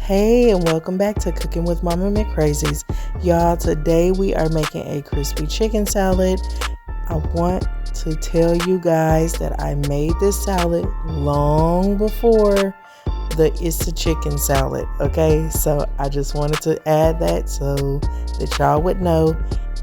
Hey, and welcome back to Cooking with Mama McCrazies. Y'all, today we are making a crispy chicken salad. I want to tell you guys that I made this salad long before It's a Chicken salad, okay? So I just wanted to add that so that y'all would know.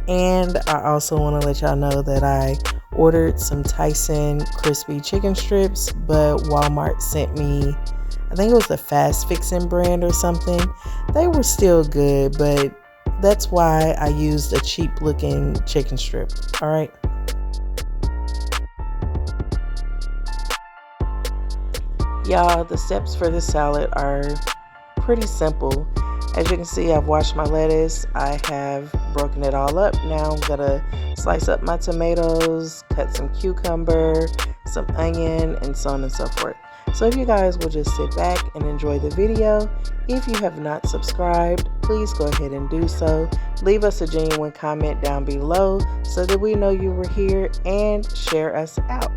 And I also want to let y'all know that I ordered some Tyson crispy chicken strips, but Walmart sent me, I think it was the Fast Fixin' brand or something. They were still good, but that's why I used a cheap looking chicken strip. All right. Y'all, the steps for this salad are pretty simple. As you can see, I've washed my lettuce. I have broken it all up. Now I'm gonna slice up my tomatoes, cut some cucumber, some onion, and so on and so forth. So if you guys will just sit back and enjoy the video. If you have not subscribed, please go ahead and do so. Leave us a genuine comment down below so that we know you were here, and share us out.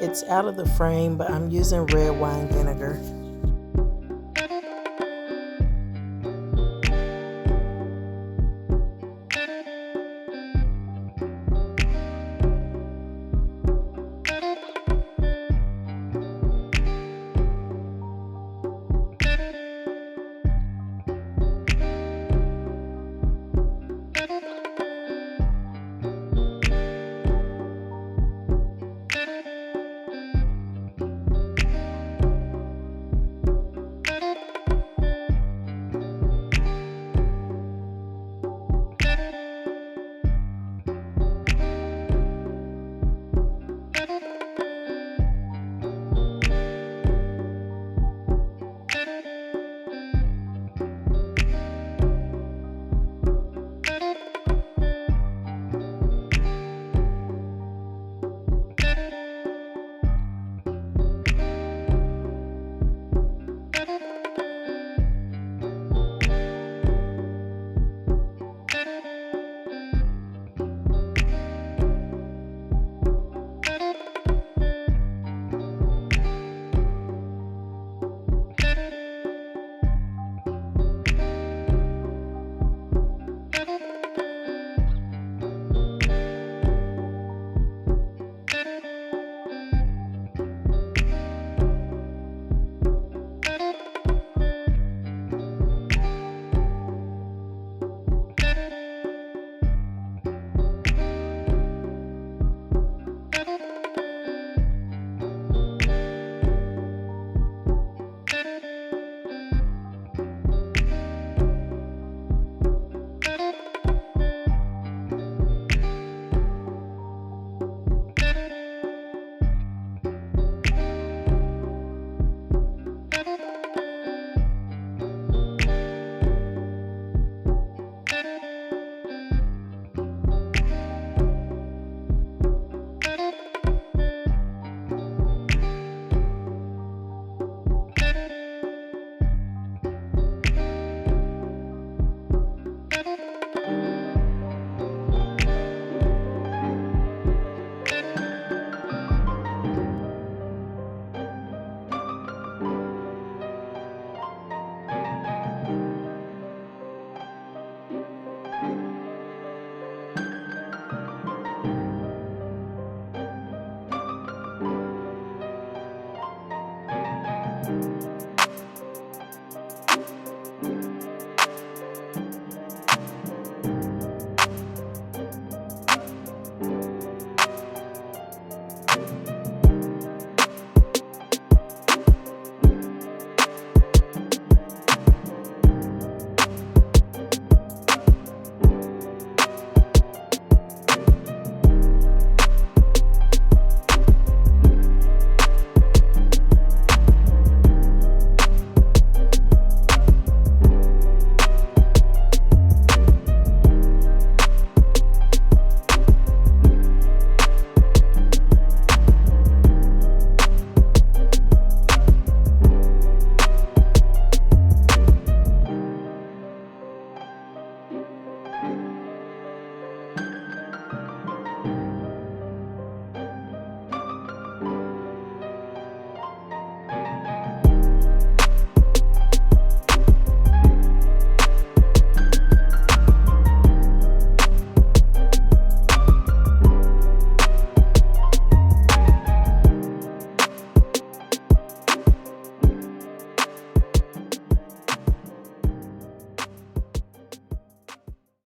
It's out of the frame, but I'm using red wine vinegar.